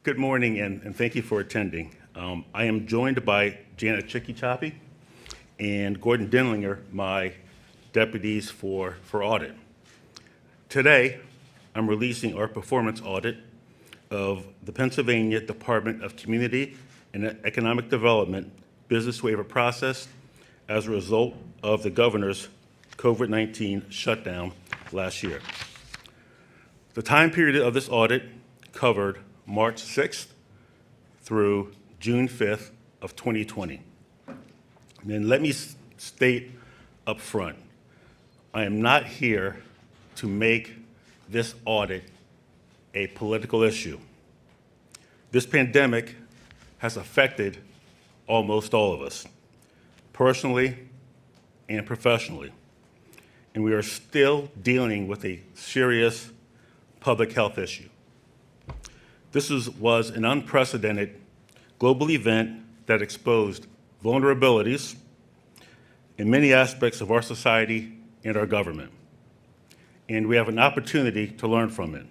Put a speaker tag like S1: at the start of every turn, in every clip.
S1: Good morning, and thank you for attending. I am joined by Janet Chicky-Choppy and Gordon Denlinger, my deputies for Audit. Today, I'm releasing our performance audit of the Pennsylvania Department of Community and Economic Development business waiver process as a result of the governor's COVID-19 shutdown last year. The time period of this audit covered March 6th through June 5th of 2020. And let me state up front, I am not here to make this audit a political issue. This pandemic has affected almost all of us, personally and professionally, and we are still dealing with a serious public health issue. This was an unprecedented global event that exposed vulnerabilities in many aspects of our society and our government, and we have an opportunity to learn from it.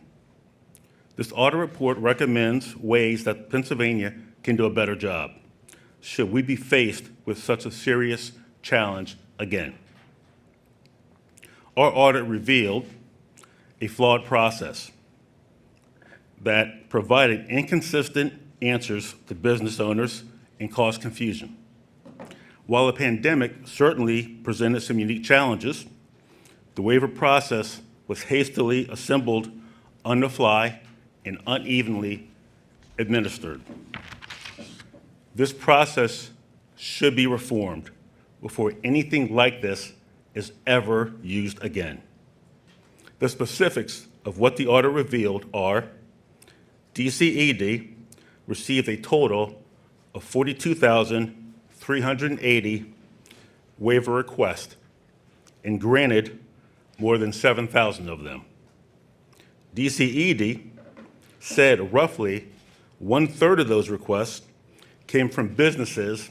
S1: This audit report recommends ways that Pennsylvania can do a better job should we be faced with such a serious challenge again. Our audit revealed a flawed process that provided inconsistent answers to business owners and caused confusion. While the pandemic certainly presented some unique challenges, the waiver process was hastily assembled on the fly and unevenly administered. This process should be reformed before anything like this is ever used again. The specifics of what the audit revealed are DCED received a total of 42,380 waiver requests and granted more than 7,000 of them. DCED said roughly 1/3 of those requests came from businesses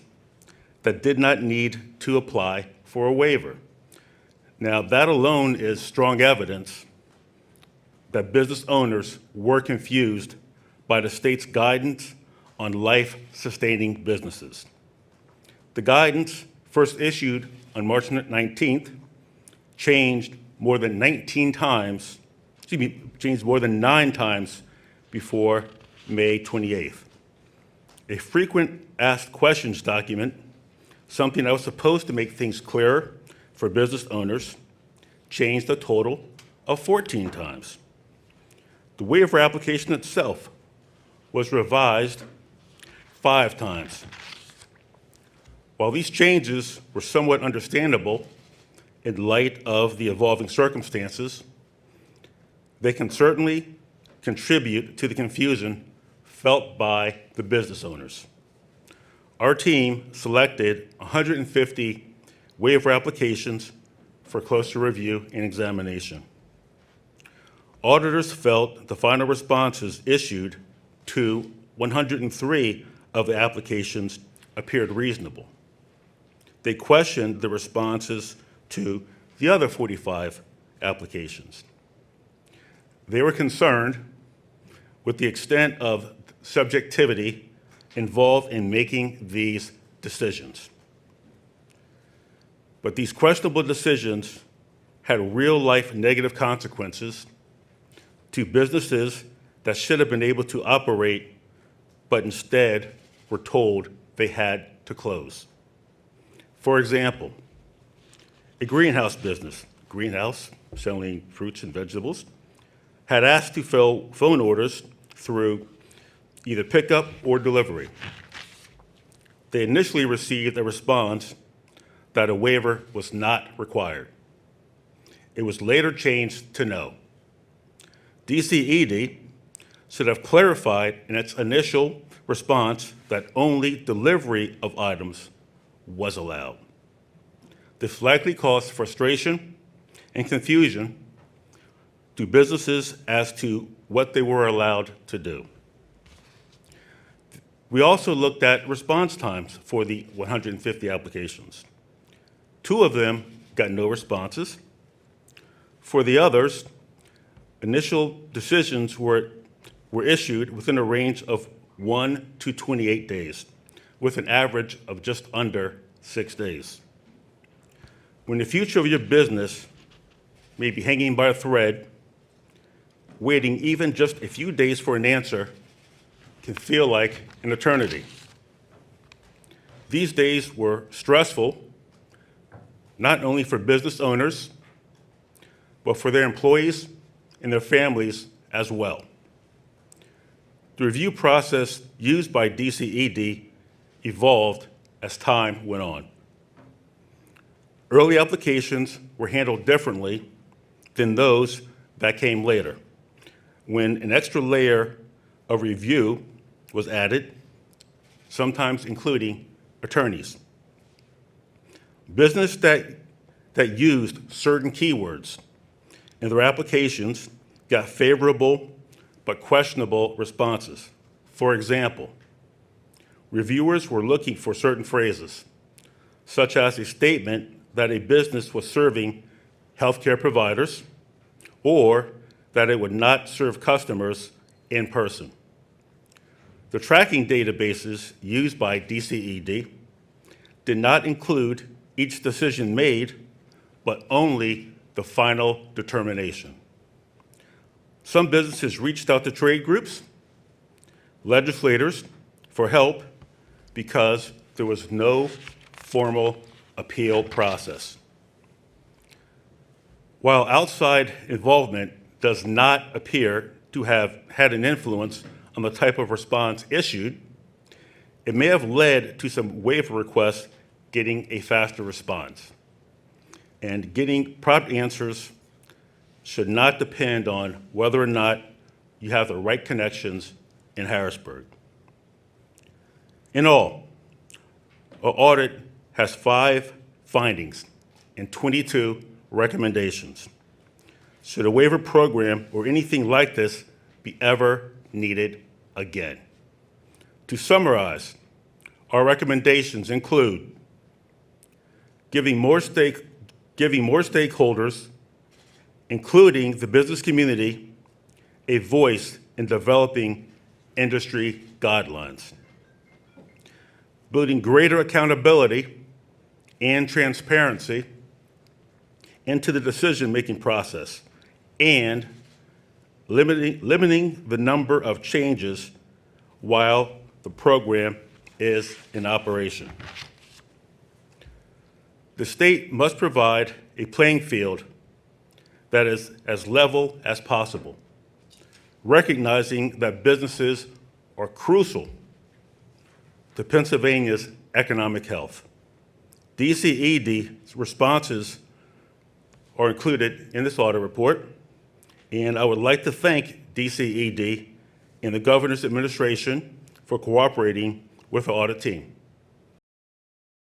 S1: that did not need to apply for a waiver. Now, that alone is strong evidence that business owners were confused by the state's guidance on life-sustaining businesses. The guidance, first issued on March 19th, changed more than 9 times before May 28th. A frequent asked questions document, something that was supposed to make things clearer for business owners, changed a total of 14 times. The waiver application itself was revised 5 times. While these changes were somewhat understandable in light of the evolving circumstances, they can certainly contribute to the confusion felt by the business owners. Our team selected 150 waiver applications for closer review and examination. Auditors felt the final responses issued to 103 of the applications appeared reasonable. They questioned the responses to the other 45 applications. They were concerned with the extent of subjectivity involved in making these decisions. But these questionable decisions had real-life negative consequences to businesses that should have been able to operate, but instead were told they had to close. For example, a greenhouse business, greenhouse selling fruits and vegetables, had asked to fill phone orders through either pickup or delivery. They initially received a response that a waiver was not required. It was later changed to no. DCED should have clarified in its initial response that only delivery of items was allowed. This likely caused frustration and confusion to businesses as to what they were allowed to do. We also looked at response times for the 150 applications. 2 of them got no responses. For the others, initial decisions were were issued within a range of 1 to 28 days, with an average of just under 6 days. When the future of your business may be hanging by a thread, waiting even just a few days for an answer can feel like an eternity. These days were stressful, not only for business owners, but for their employees and their families as well. The review process used by DCED evolved as time went on. Early applications were handled differently than those that came later, when an extra layer of review was added, sometimes including attorneys. Business that used certain keywords in their applications got favorable but questionable responses. For example, reviewers were looking for certain phrases, such as a statement that a business was serving healthcare providers or that it would not serve customers in person. The tracking databases used by DCED did not include each decision made, but only the final determination. Some businesses reached out to trade groups, legislators for help because there was no formal appeal process. While outside involvement does not appear to have had an influence on the type of response issued, it may have led to some waiver requests getting a faster response. And getting prompt answers should not depend on whether or not you have the right connections in Harrisburg. In all, our audit has 5 findings and 22 recommendations. Should a waiver program or anything like this be ever needed again? To summarize, our recommendations include giving more stakeholders, including the business community, a voice in developing industry guidelines, building greater accountability and transparency into the decision-making process, and limiting the number of changes while the program is in operation. The state must provide a playing field that is as level as possible, recognizing that businesses are crucial to Pennsylvania's economic health. DCED's responses are included in this audit report, and I would like to thank DCED and the Governor's administration for cooperating with the audit team.